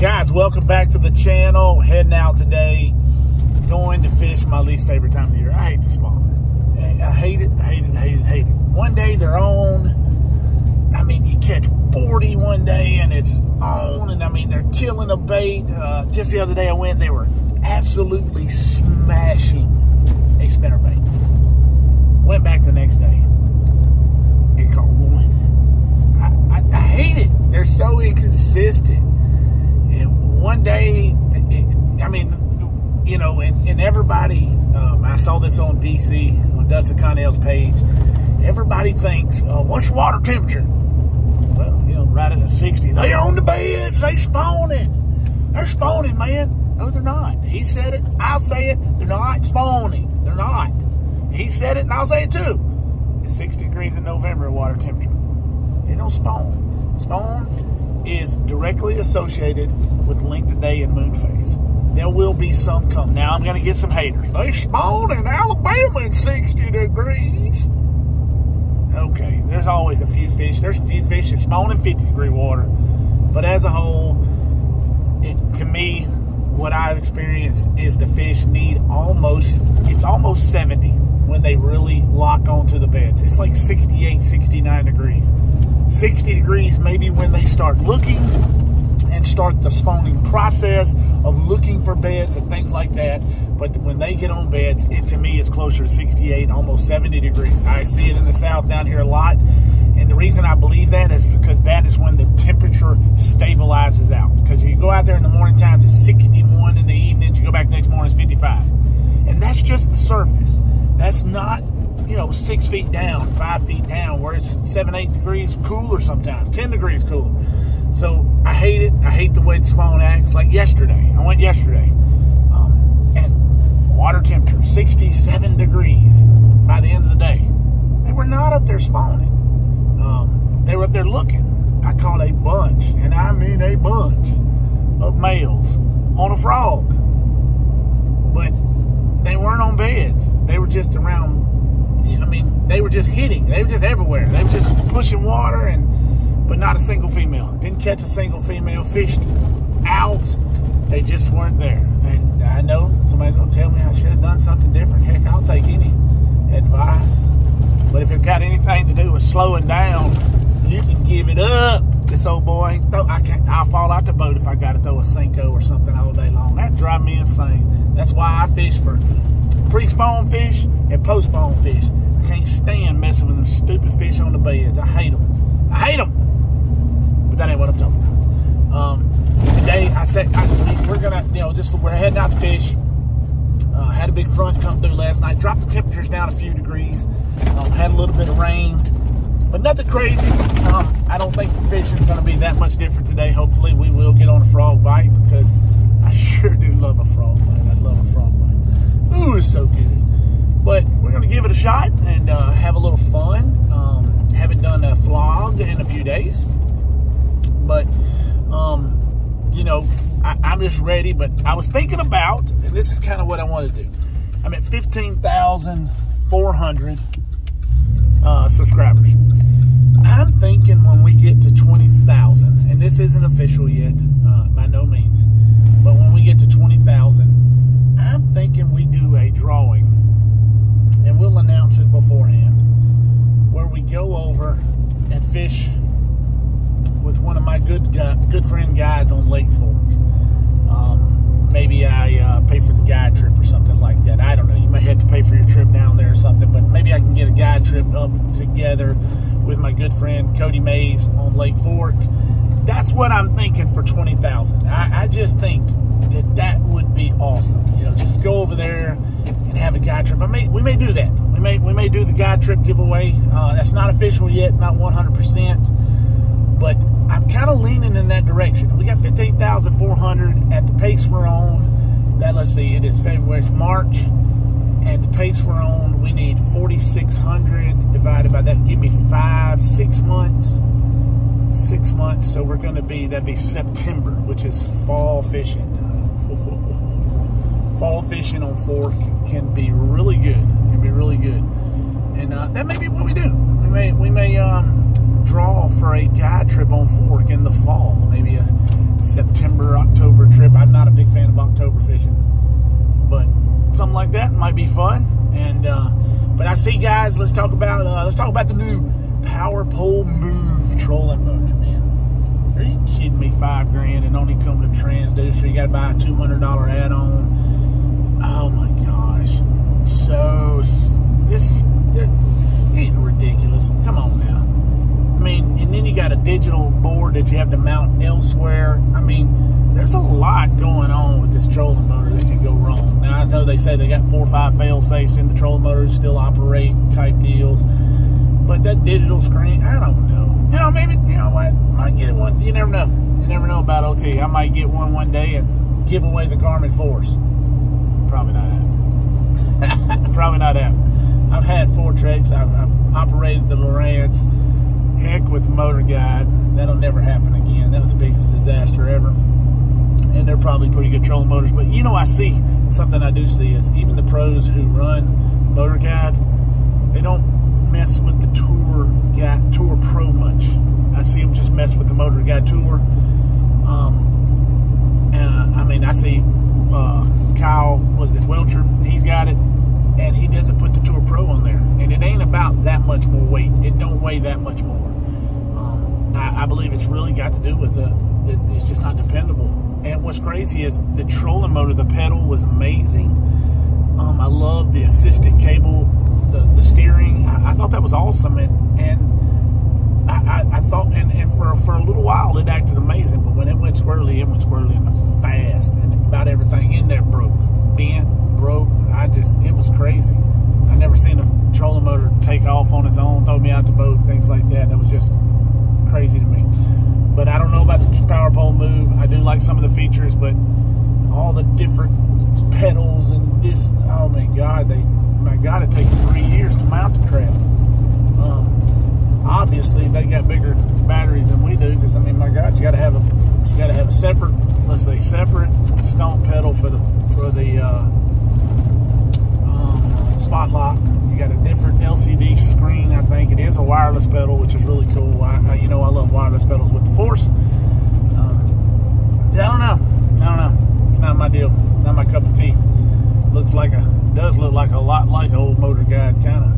Guys, welcome back to the channel. Heading out today, going to fish my least favorite time of the year. I hate the spawn. I hate it, hate it, hate it, hate it. One day they're on. I mean, you catch 40 one day and it's on, and I mean, they're killing a bait. Just the other day I went, they were absolutely smashing a spinnerbait. Went back the next day. It caught one. I hate it. They're so inconsistent. One day, I mean, you know, and everybody, I saw this on DC, on Dustin Connell's page, everybody thinks, what's your water temperature? Well, you know, right at 60. They're on the beds, they spawning. They're spawning, man. No, they're not. He said it, I'll say it, they're not spawning. They're not. He said it, and I'll say it too. It's 60 degrees in November water temperature. They don't spawn. Spawn is directly associated with length of day and moon phase. There will be some come. Now I'm going to get some haters. They spawn in Alabama in 60 degrees. Okay, there's always a few fish. There's a few fish that spawn in 50-degree water. But as a whole, to me, what I've experienced is the fish need it's almost 70 when they really lock onto the beds. It's like 68, 69 degrees. 60 degrees maybe when they start looking and start the spawning process of looking for beds and things like that. But when they get on beds, to me, it's closer to 68, almost 70 degrees. I see it in the south down here a lot. And the reason I believe that is because that is when the temperature stabilizes out. Because you go out there in the morning times, it's 61 in the evenings. You go back the next morning, it's 55. And that's just the surface. That's not, you know, 6 feet down, 5 feet down, where it's 7, 8 degrees cooler sometimes, 10 degrees cooler. So I hate it. I hate the way the spawn acts. Like yesterday, I went yesterday, and water temperature 67 degrees by the end of the day. They were not up there spawning. They were up there looking. I caught a bunch, and I mean a bunch of males on a frog, but they weren't on beds. They were just around. I mean, they were just hitting. They were just everywhere. They were just pushing water, but not a single female. Didn't catch a single female. Fished out. They just weren't there. And I know somebody's going to tell me I should have done something different. Heck, I'll take any advice. But if it's got anything to do with slowing down, you can give it up. This old boy, I'll fall out the boat if I got to throw a Cinco or something all day long. That drives me insane. That's why I fish for pre-spawn fish and post-spawn fish. I can't stand messing with them stupid fish on the beds. I hate them. I hate them. But that ain't what I'm talking about. Today, I said we're gonna, you know, we're heading out to fish. Had a big front come through last night. Dropped the temperatures down a few degrees. Had a little bit of rain, but nothing crazy. I don't think the fishing is going to be that much different today. Hopefully, we will get on a frog bite because I sure do love a frog bite. I love a frog bite. Ooh, it's so good. But we're going to give it a shot and have a little fun. Haven't done a FLOG in a few days. But, you know, I'm just ready. But I was thinking about, and this is kind of what I want to do. I'm at 15,400 subscribers. I'm thinking when we get to 20,000, and this isn't official yet, by no means, but when we get to 20,000, I'm thinking we do a drawing, and we'll announce it beforehand, where we go over and fish with one of my good friend guides on Lake Fork. Maybe I pay for the guide trip or something like that. I don't know. You may have to pay for your trip down there or something, but maybe I can get a guide trip up together with my good friend Cody Mays on Lake Fork. That's what I'm thinking for 20,000. I just think that would be awesome. You know, just go over there and have a guide trip. We may do that. We may do the guide trip giveaway. That's not official yet, not 100%, but I'm kind of leaning in that direction. We got 15,400 at the pace we're on. Let's see, it is February, it's March. At the pace we're on, we need 4,600 divided by that. Give me 6 months. 6 months, so we're going to be, that'd be September, which is fall fishing. Fall fishing on Fork can be really good. It can be really good. And that may be what we do. We may draw for a guide trip on Fork in the fall, maybe a September, October fishing. But something like that might be fun. And but I see, guys, let's talk about the new Power Pole Move trolling motor, man. Are you kidding me? $5 grand and only come to transducer. You got to buy a $200 add-on. Oh my gosh! So they're getting ridiculous. Come on now. I mean, and then you got a digital board that you have to mount elsewhere. I mean, there's a lot going on with this trolling motor that can go wrong. Now, I know they say they got 4 or 5 fail-safes in the trolling motors, still operate type deals. But that digital screen, I don't know. You know, maybe, you know what, might get one. You never know. You never know about OT. I might get one day and give away the Garmin Force. Probably not happening. Probably not happening. I've had 4 treks. I've operated the Lowrance. Heck with the motor guide. That'll never happen again. That was the biggest disaster ever. And they're probably pretty good trolling motors. But you know, I see something I do see is even the pros who run motor guide, they don't mess with the Tour Pro much. I see them just mess with the motor guide Tour. I mean, I see Kyle, was it Welcher? He's got it, and he doesn't put the Tour Pro on there. And it ain't about that much more weight. It don't weigh that much more. I believe it's really got to do with it's just not dependable. And what's crazy is the trolling motor, the pedal was amazing. I love the assisted cable, the steering. I thought that was awesome, and I thought, and for a little while it acted amazing, but when it went squirrely and fast, and about everything in there broke, bent, broke. It was crazy. I never seen a trolling motor take off on its own, throw me out the boat, things like that. That was just crazy to me. But I don't know about the Power Pole Move. I do like some of the features, but all the different pedals and this, oh my God, it takes 3 years to mount the crap. Obviously they got bigger batteries than we do, because I mean, my God, you got to have a separate, let's say, separate stomp pedal for the spot lock. You got a different LCD screen. I think it is a wireless pedal, which is really cool. I love wireless pedals with the Force. I don't know. It's not my deal. Not my cup of tea. Does look like a lot like an old motor guide, kind of.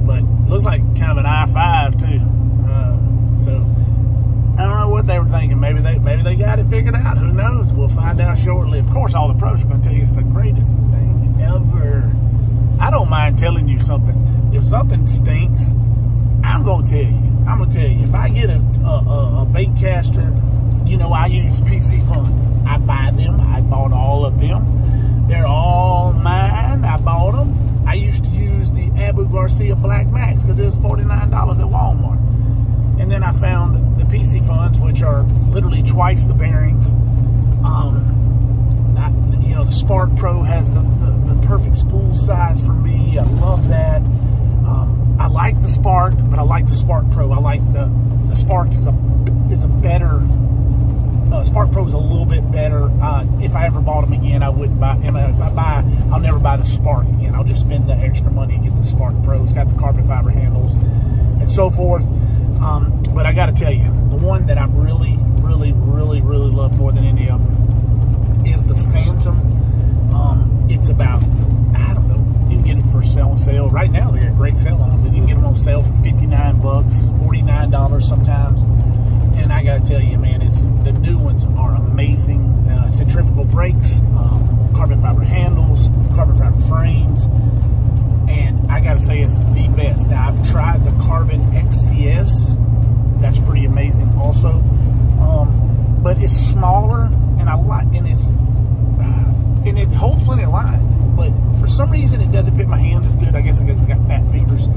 But looks like kind of an i5 too. So I don't know what they were thinking. Maybe they got it figured out. Who knows? We'll find out shortly. Of course, all the pros are going to tell you it's the greatest thing ever. I don't mind telling you something. If something stinks, I'm going to tell you. I'm going to tell you. If I get a bait caster, you know, I use PC Fun. I buy them. I bought all of them. They're all mine. I bought them. I used to use the Abu Garcia Black Max because it was $49 at Walmart. And then I found the PC Funds, which are literally twice the bearings. You know, the Spark Pro has the perfect spool size for me. I love that. I like the Spark, but I like the Spark Pro. I like the Spark is a better. Spark Pro is a little bit better. If I ever bought them again, I wouldn't buy. If I buy, I'll never buy the Spark again. I'll just spend the extra money and get the Spark Pro. It's got the carbon fiber handles and so forth. But I got to tell you, the one that I really love more than any of them is the Phantom. It's about, I don't know, you can get it for sale. Right now, they got a great sale on them, but you can get them on sale for $59, $49 sometimes. And I got to tell you, man, the new ones are amazing. Centrifugal brakes, carbon fiber handles, carbon fiber frames. And I got to say, it's the best. Now, I've tried the Carbon XCS. That's pretty amazing also. But it's smaller, and it holds plenty of line. But for some reason, it doesn't fit my hand as good. I guess it's got fat fingers.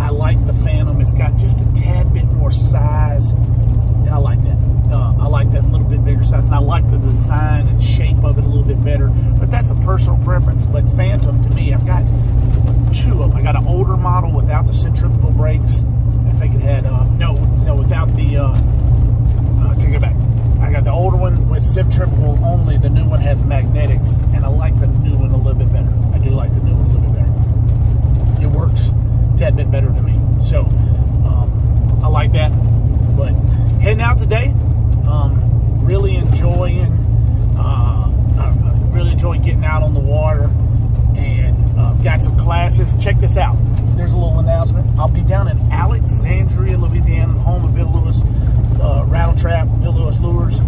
I like the Phantom. It's got just a tad bit more size, and I like that. I like that little bit bigger size, and I like the design and shape of it a little bit better. But that's a personal preference. But Phantom, to me, I've got 2 of them. I got an older model without the centrifugal brakes. I think it had no, without the. Take it back. I got the older one with centrifugal only. The new one has magnetics, and I like the new one a little bit better. I do like the new one a little bit better. It works a tad bit better to me. So I like that. But heading out today, really enjoying enjoy getting out on the water, and got some classes. Check this out. There's a little announcement. I'll be down in Alexandria, Louisiana, the home of Bill Lewis Rattle Trap, Bill Lewis Lures,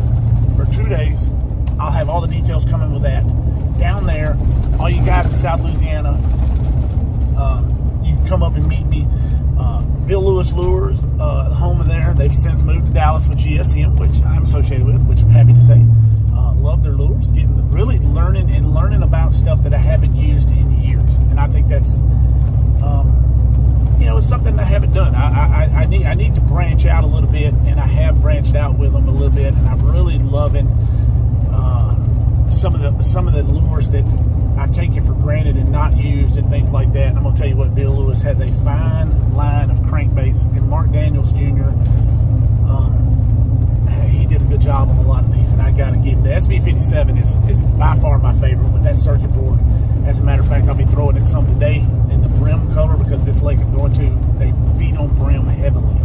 for 2 days. I'll have all the details coming with that. Down there, all you guys in South Louisiana, you can come up and meet me. Bill Lewis Lures, the home of there. They've since moved to Dallas with GSM, which I'm associated with, which I'm happy to say. Love their lures. Really learning about stuff that I haven't used in years, and I think that's you know, it's something I haven't done. I need to branch out a little bit, and I have branched out with them a little bit, and I'm really loving some of the lures that I've taken for granted and not used and things like that. And I'm gonna tell you what, Bill Lewis has a fine line of crankbaits, and Mark Daniels Jr. He did a good job on a lot of these, and I gotta give the SB57 is by far my favorite with that circuit board. As a matter of fact, I'll be throwing it some today in the brim color, because this lake I'm going to, they feed on brim heavily,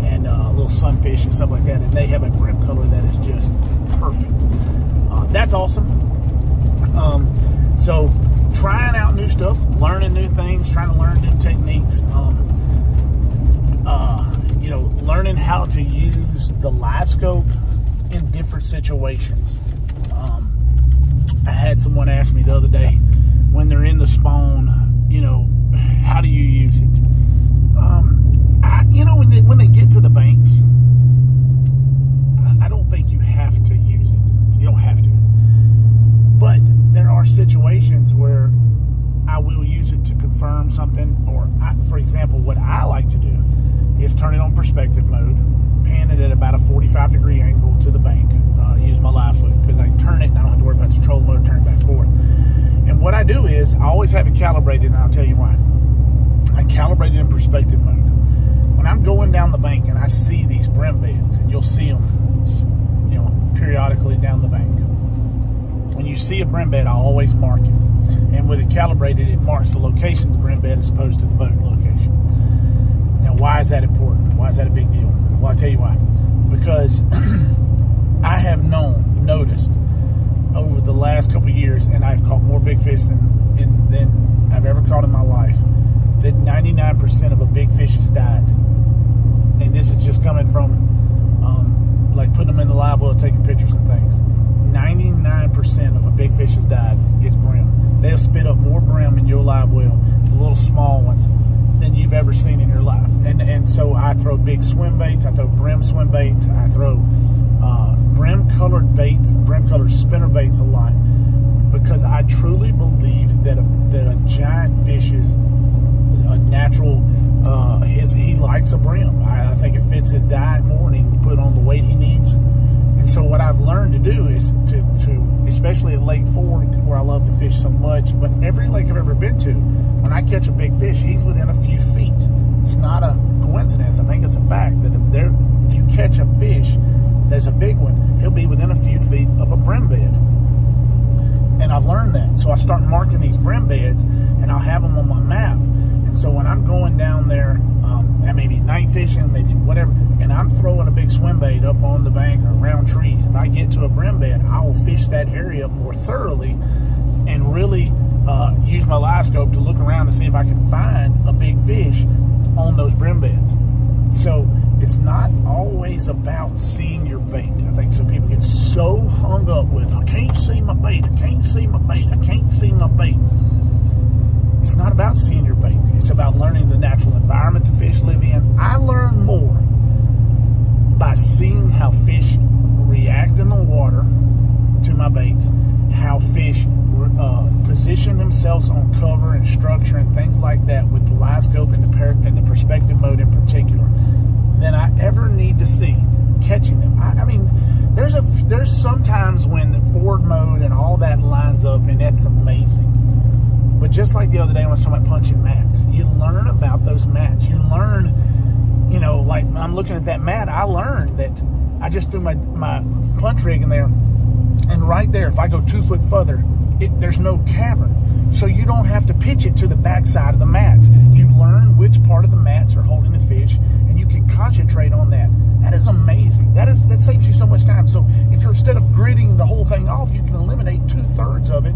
and little sunfish and stuff like that, and they have a brim color that is just perfect. That's awesome. So trying out new stuff, learning new things, trying to learn new techniques, you know, learning how to use the Livescope in different situations. I had someone ask me the other day, when they're in the spawn, you know, how do you use it? You know, when they get to the banks, I don't think you have to use it. You don't have to. But there are situations where I will use it to confirm something, or for example, what I like to do is turn it on perspective mode, pan it at about a 45-degree angle to the bank, use my live foot, because I can turn it and I don't have to worry about the control mode, turn it back forward. And what I do is, I always have it calibrated, and I'll tell you why. I calibrate it in perspective mode. When I'm going down the bank and I see these brim beds, and you'll see them, you know, periodically down the bank. When you see a brim bed, I'll always mark it. And with it calibrated, it marks the location of the brim bed as opposed to the boat location. Now, why is that important? Why is that a big deal? Well, I'll tell you why. Because I have noticed over the last couple of years, and I've caught more big fish than I've ever caught in my life, that 99% of a big fish has died. And this is just coming from like putting them in the live well, taking pictures and things. 99% of a big fish has died is brim. They'll spit up more brim in your live well, the little small ones, than you've ever seen in your life. And so I throw big swim baits, I throw brim swim baits, I throw brim colored baits, brim colored spinner baits a lot, because I truly believe that a giant fish is a natural, he likes a brim. I think it fits his diet more, and he can put on the weight he needs. And so what I've learned to do is to especially at Lake Fork, where I love to fish so much, but every lake I've ever been to, when I catch a big fish, he's within a few feet. It's not a coincidence. I think it's a fact that if you catch a fish that's a big one, he'll be within a few feet of a brim bed. And I've learned that. So I start marking these brim beds, and I'll have them on my map. And so when I'm going down there, maybe night fishing, maybe whatever, and I'm throwing a big swim bait up on the bank or around trees, if I get to a brim bed, I will fish that area more thoroughly and really use my Livescope to look around to see if I can find a big fish on those brim beds. So it's not always about seeing your bait. I think some people get so hung up with, I can't see my bait, I can't see my bait, I can't see my bait. It's not about seeing your bait. It's about learning the natural environment the fish live in. I learn more by seeing how fish react in the water to my baits, how fish position themselves on cover and structure and things like that with the Livescope and the perspective mode in particular, than I ever need to see catching them. I mean, there's sometimes when the forward mode and all that lines up, and that's amazing. But just like the other day when I was talking about punching mats, you learn about those mats. You learn, you know, like I'm looking at that mat, I learned that I just threw my punch rig in there, and right there, if I go 2 foot further, there's no cavern. So you don't have to pitch it to the back side of the mats. You learn which part of the mats are holding the fish, and you can concentrate on that. That is amazing. That saves you so much much time. So if you're, instead of gridding the whole thing off, you can eliminate 2/3 of it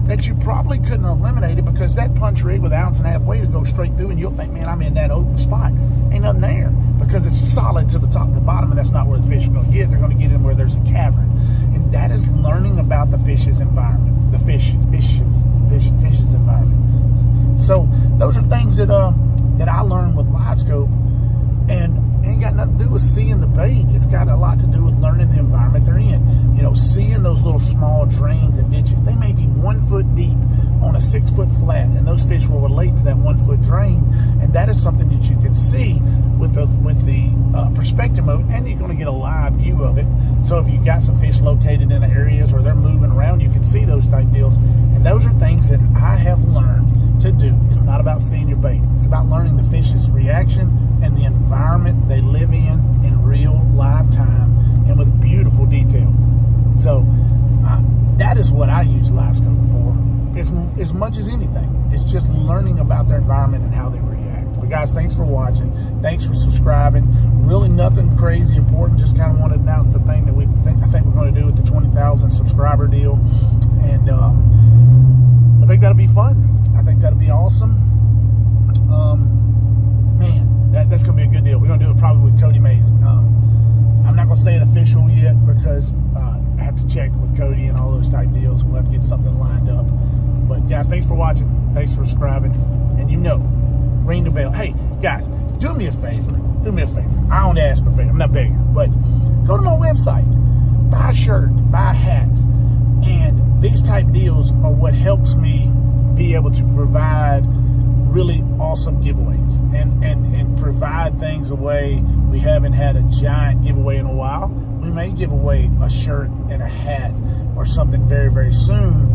that you probably couldn't eliminate it, because that punch rig with 1.5 ounce weight will go straight through, and you'll think, man, I'm in that open spot. Ain't nothing there, because it's solid to the top and the bottom, and that's not where the fish are going to get. They're going to get in where there's a cavern. And that is learning about the fish's environment, the fish's environment. So those are things that that I learned with Livescope, and it ain't got nothing to do with seeing the bait. It's got a lot to do with learning the environment they're in. You know, seeing those little small drains and ditches. They may be 1 foot deep on a 6 foot flat, and those fish will relate to that 1 foot drain. And that is something that you can see with the perspective mode, and you're going to get a live view of it. So if you got some fish located in areas or they're moving around, you can see those type deals. And those are things that I have learned to do. It's not about seeing your bait. It's about learning the fish's reaction and the environment they live in real live time and with beautiful detail. So that is what I use Livescope for, as much as anything. It's just learning about their environment and how they react. But guys, thanks for watching. Thanks for subscribing. Really nothing crazy important. Just kind of want to announce the thing that I think we're going to do with the 20,000 subscriber deal. And I think that'll be fun. I think that'll be awesome. Man, that's going to be a good deal. We're going to do it probably with Cody Mays. I'm not going to say it official yet, because I have to check with Cody and all those type deals. We'll have to get something lined up. But guys, thanks for watching. Thanks for subscribing. And ring the bell. Hey, guys, do me a favor. Do me a favor. I don't ask for favor. I'm not begging. But go to my website. Buy a shirt. Buy a hat. And these type deals are what helps me be able to provide really awesome giveaways and provide things away. We haven't had a giant giveaway in a while. We may give away a shirt and a hat or something very, very soon.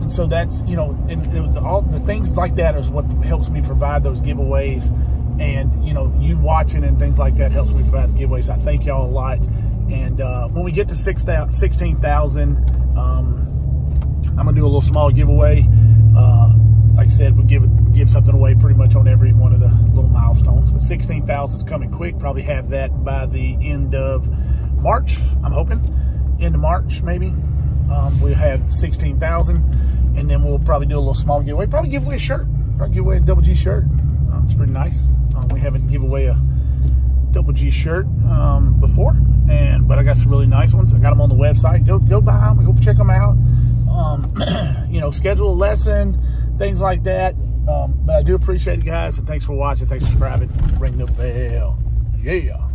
And so that's, all the things like that is what helps me provide those giveaways. And, you watching and things like that helps me provide the giveaways. I thank y'all a lot. And when we get to 16,000, I'm going to do a little small giveaway. Like I said, we give something away pretty much on every one of the little milestones. But 16,000 is coming quick. Probably have that by the end of March, I'm hoping. End of March, maybe. We'll have 16,000, and then we'll probably do a little small giveaway. Probably give away a shirt. Probably give away a Double G shirt. It's pretty nice. We haven't given away a Double G shirt before, but I got some really nice ones. I got them on the website. Go buy them. Go check them out. Schedule a lesson, things like that. But I do appreciate it, guys, and thanks for watching. Thanks for subscribing. Ring the bell. Yeah.